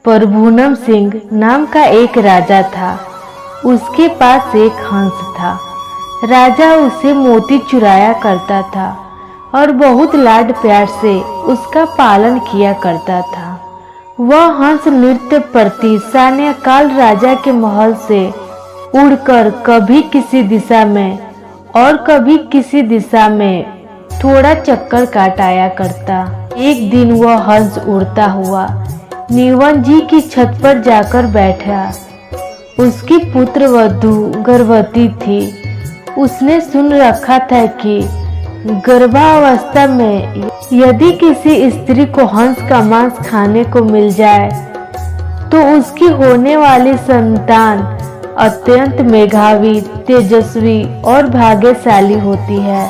प्रभुनम सिंह नाम का एक राजा था। उसके पास एक हंस था। राजा उसे मोती चुराया करता था और बहुत लाड प्यार से उसका पालन किया करता था। वह हंस नृत्य प्रति सायंकाल राजा के महल से उड़कर कभी किसी दिशा में और कभी किसी दिशा में थोड़ा चक्कर काट आया करता। एक दिन वह हंस उड़ता हुआ निवन जी की छत पर जाकर बैठा। उसकी पुत्रवधू गर्भवती थी। उसने सुन रखा था कि गर्भावस्था में यदि किसी स्त्री को हंस का मांस खाने को मिल जाए तो उसकी होने वाली संतान अत्यंत मेधावी, तेजस्वी और भाग्यशाली होती है।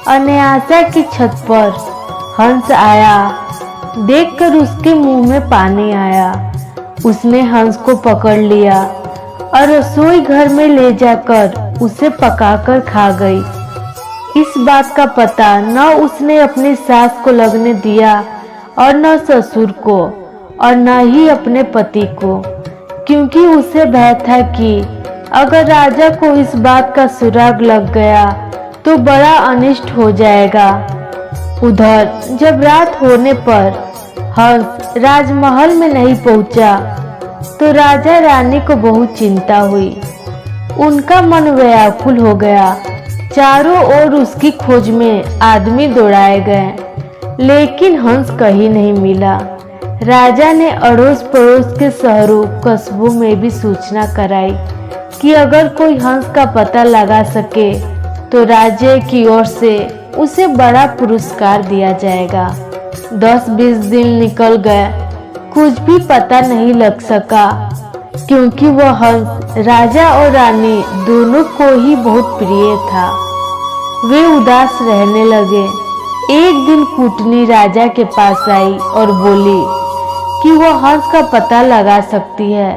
अन्यासा की छत पर हंस आया। देखकर उसके मुंह में पानी आया। उसने हंस को पकड़ लिया और रसोई घर में ले जाकर उसे पकाकर खा गई। इस बात का पता न उसने अपनी सास को लगने दिया और न ससुर को और न ही अपने पति को, क्योंकि उसे भय था कि अगर राजा को इस बात का सुराग लग गया तो बड़ा अनिष्ट हो जाएगा। उधर जब रात होने पर हंस राजमहल में नहीं पहुंचा तो राजा रानी को बहुत चिंता हुई। उनका मन व्याकुल हो गया। चारों ओर उसकी खोज में आदमी दौड़ाए गए, लेकिन हंस कहीं नहीं मिला। राजा ने अड़ोस पड़ोस के शहरों कस्बों में भी सूचना कराई कि अगर कोई हंस का पता लगा सके तो राज्य की ओर से उसे बड़ा पुरस्कार दिया जाएगा। 10-20 दिन निकल गए, कुछ भी पता नहीं लग सका, क्योंकि वह हंस राजा और रानी दोनों को ही बहुत प्रिय था। वे उदास रहने लगे। एक दिन कूटनी राजा के पास आई और बोली कि वह हंस का पता लगा सकती है,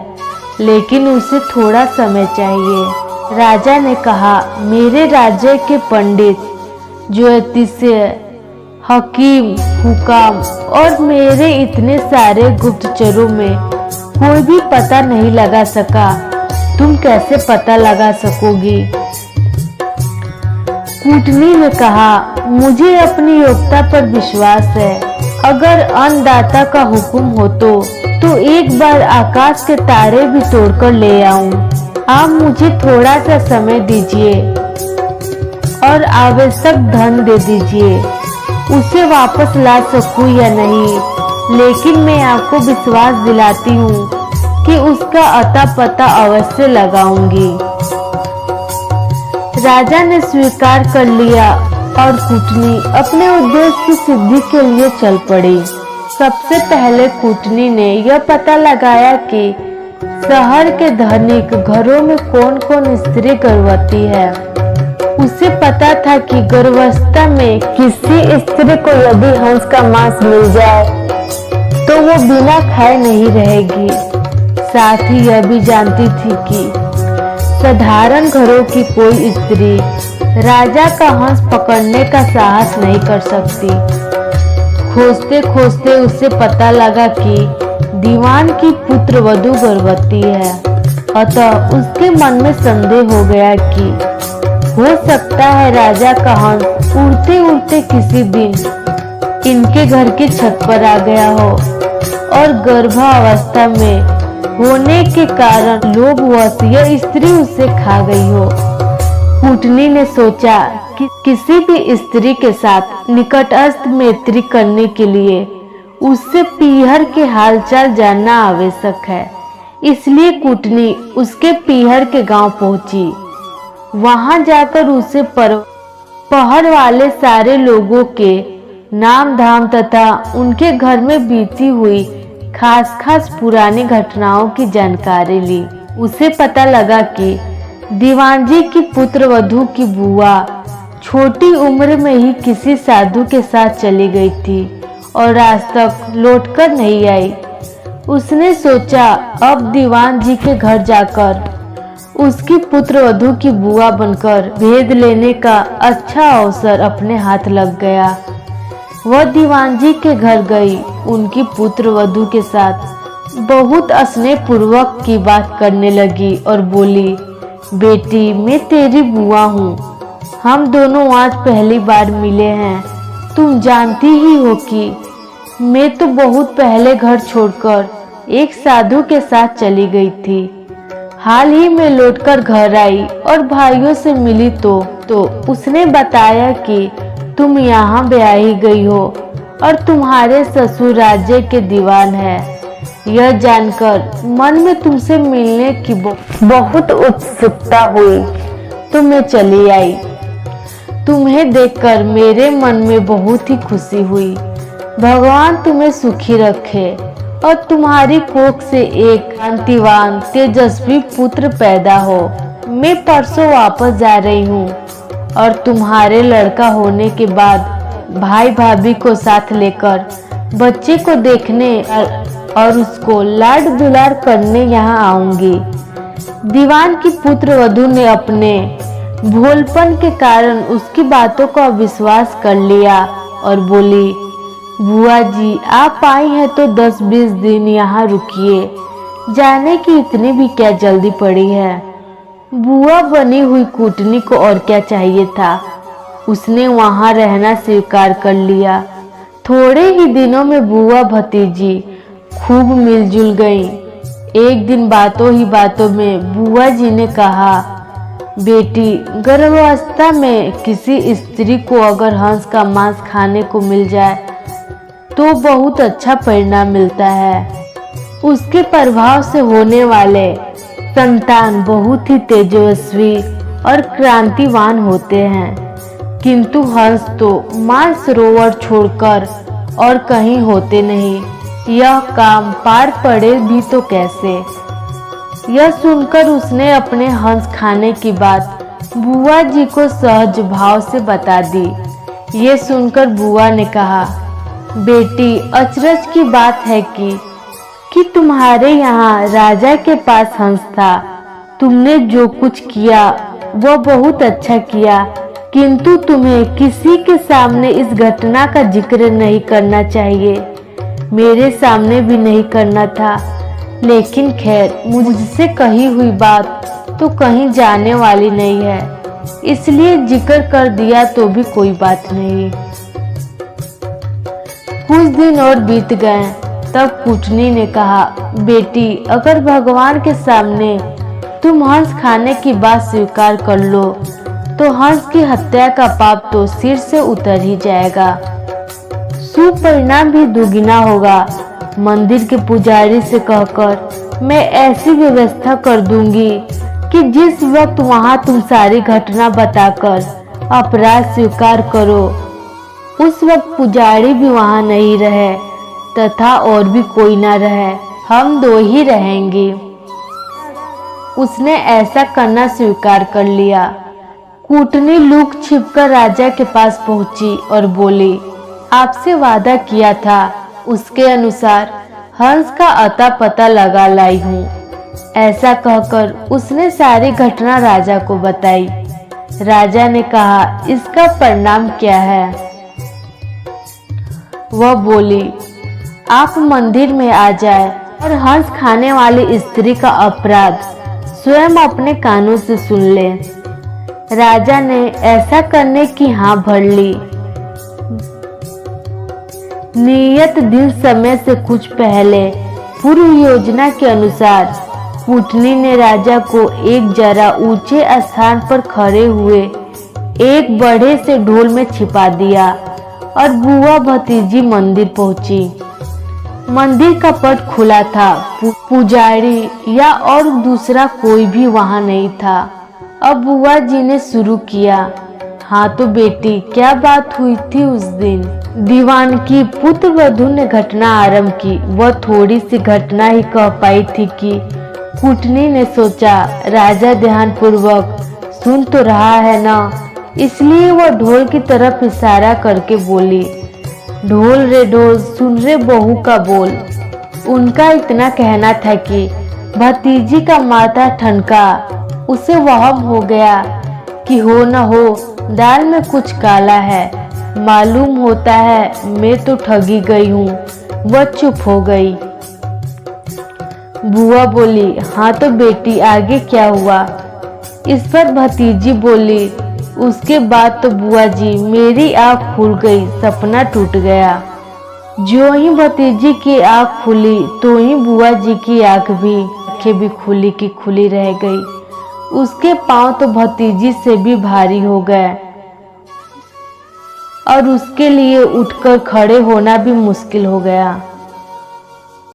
लेकिन उसे थोड़ा समय चाहिए। राजा ने कहा, मेरे राज्य के पंडित, ज्योतिषी, हकीम, हुकाम और मेरे इतने सारे गुप्तचरों में कोई भी पता नहीं लगा सका। तुम कैसे पता लगा सकोगी? कूटनी ने कहा, मुझे अपनी योग्यता पर विश्वास है। अगर अन्नदाता का हुक्म हो तो एक बार आकाश के तारे भी तोड़कर ले आऊं। आप मुझे थोड़ा सा समय दीजिए और आवश्यक धन दे दीजिए। उसे वापस ला सकूं या नहीं, लेकिन मैं आपको विश्वास दिलाती हूँ कि उसका अता पता अवश्य लगाऊंगी। राजा ने स्वीकार कर लिया और कूटनी अपने उद्देश्य की सिद्धि के लिए चल पड़ी। सबसे पहले कूटनी ने यह पता लगाया कि शहर के धनिक घरों में कौन कौन स्त्री गर्भवती है। उसे पता था कि गर्भावस्था में किसी स्त्री को यदि हंस का मांस मिल जाए तो वो बिना खाए नहीं रहेगी। साथ ही यह भी जानती थी कि साधारण घरों की कोई स्त्री राजा का हंस पकड़ने का साहस नहीं कर सकती। खोजते खोजते उसे पता लगा कि दीवान की पुत्रवधू गर्भवती है। अतः उसके मन में संदेह हो गया कि हो सकता है राजा का हंस उड़ते उड़ते किसी दिन इनके घर की छत पर आ गया हो और गर्भावस्था में होने के कारण लोभवश यह स्त्री उसे खा गई हो। कूटनी ने सोचा कि किसी भी स्त्री के साथ निकटस्थ मैत्री करने के लिए उससे पीहर के हालचाल जानना आवश्यक है। इसलिए कूटनी उसके पीहर के गांव पहुंची। वहां जाकर उसे पहर वाले सारे लोगों के नाम धाम तथा उनके घर में बीती हुई खास पुरानी घटनाओं की जानकारी ली। उसे पता लगा कि दीवान जी की पुत्रवधू की बुआ छोटी उम्र में ही किसी साधु के साथ चली गई थी और आज तक लौटकर नहीं आई। उसने सोचा अब दीवान जी के घर जाकर उसकी पुत्रवधू की बुआ बनकर भेद लेने का अच्छा अवसर अपने हाथ लग गया। वह दीवान जी के घर गई। उनकी पुत्रवधू के साथ बहुत स्नेहपूर्वक की बात करने लगी और बोली, बेटी मैं तेरी बुआ हूँ। हम दोनों आज पहली बार मिले हैं। तुम जानती ही हो कि मैं तो बहुत पहले घर छोड़कर एक साधु के साथ चली गई थी। हाल ही में लौटकर घर आई और भाइयों से मिली तो उसने बताया कि तुम यहाँ ब्याही गई हो और तुम्हारे ससुर राज्य के दीवान है। यह जानकर मन में तुमसे मिलने की बहुत उत्सुकता हुई तो मैं चली आई। तुम्हें देखकर मेरे मन में बहुत ही खुशी हुई। भगवान तुम्हें सुखी रखे और तुम्हारी कोख से एक कांतिवान तेजस्वी पुत्र पैदा हो। मैं परसों वापस जा रही हूँ और तुम्हारे लड़का होने के बाद भाई भाभी को साथ लेकर बच्चे को देखने और उसको लाड दुलार करने यहाँ आऊंगी। दीवान की पुत्र वधू ने अपने भोलपन के कारण उसकी बातों को अविश्वास कर लिया और बोली, बुआ जी आप आई हैं तो 10-20 दिन यहाँ रुकिए, जाने की इतनी भी क्या जल्दी पड़ी है। बुआ बनी हुई कूटनी को और क्या चाहिए था, उसने वहाँ रहना स्वीकार कर लिया। थोड़े ही दिनों में बुआ भतीजी खूब मिलजुल गईं। एक दिन बातों ही बातों में बुआ जी ने कहा, बेटी गर्भावस्था में किसी स्त्री को अगर हंस का मांस खाने को मिल जाए तो बहुत अच्छा परिणाम मिलता है। उसके प्रभाव से होने वाले संतान बहुत ही तेजस्वी और क्रांतिवान होते हैं, किंतु हंस तो मानसरोवर छोड़कर और कहीं होते नहीं। यह काम पार पड़े भी तो कैसे। यह सुनकर उसने अपने हंस खाने की बात बुआ जी को सहज भाव से बता दी। ये सुनकर बुआ ने कहा, बेटी अचरज की बात है कि तुम्हारे यहाँ राजा के पास हंस था। तुमने जो कुछ किया वह बहुत अच्छा किया, किंतु तुम्हें किसी के सामने इस घटना का जिक्र नहीं करना चाहिए। मेरे सामने भी नहीं करना था, लेकिन खैर मुझसे कही हुई बात तो कहीं जाने वाली नहीं है, इसलिए जिक्र कर दिया तो भी कोई बात नहीं। कुछ दिन और बीत गए, तब कुटनी ने कहा, बेटी अगर भगवान के सामने तुम हंस खाने की बात स्वीकार कर लो तो हंस की हत्या का पाप तो सिर से उतर ही जाएगा, सुपरिणाम भी दुगना होगा। मंदिर के पुजारी से कहकर मैं ऐसी व्यवस्था कर दूंगी कि जिस वक्त वहां तुम सारी घटना बताकर अपराध स्वीकार करो, उस वक्त पुजारी भी वहां नहीं रहे तथा और भी कोई ना रहे, हम दो ही रहेंगे। उसने ऐसा करना स्वीकार कर लिया। कूटनी लुक छिपकर राजा के पास पहुंची और बोली, आपसे वादा किया था उसके अनुसार हंस का अता पता लगा लाई हूँ। ऐसा कहकर उसने सारी घटना राजा को बताई। राजा ने कहा, इसका परिणाम क्या है? वह बोली, आप मंदिर में आ जाए और हंस खाने वाली स्त्री का अपराध स्वयं अपने कानों से सुन ले। राजा ने ऐसा करने की हाँ भर ली। नियत दिन समय से कुछ पहले पूर्व योजना के अनुसार कूटनी ने राजा को एक जरा ऊंचे स्थान पर खड़े हुए एक बड़े से ढोल में छिपा दिया और बुआ भतीजी मंदिर पहुंची। मंदिर का पट खुला था, पुजारी या और दूसरा कोई भी वहां नहीं था। अब बुआ जी ने शुरू किया, हाँ तो बेटी क्या बात हुई थी उस दिन? दीवान की पुत्र वधू ने घटना आरंभ की। वह थोड़ी सी घटना ही कह पाई थी कि कूटनी ने सोचा राजा ध्यान पूर्वक सुन तो रहा है ना, इसलिए वह ढोल की तरफ इशारा करके बोली, ढोल रे ढोल सुन रे बहू का बोल। उनका इतना कहना था कि भतीजी का माथा ठनका। उसे वहम हो गया कि हो न हो दाल में कुछ काला है। मालूम होता है मैं तो ठगी गई हूँ। वह चुप हो गई। बुआ बोली, हाँ तो बेटी आगे क्या हुआ? इस पर भतीजी बोली, उसके बाद तो बुआ जी मेरी आँख खुल गई, सपना टूट गया। जो ही भतीजी की आँख खुली तो ही बुआ जी की आंखें भी खुली की खुली रह गई। उसके पांव तो भतीजी से भी भारी हो गए और उसके लिए उठकर खड़े होना भी मुश्किल हो गया।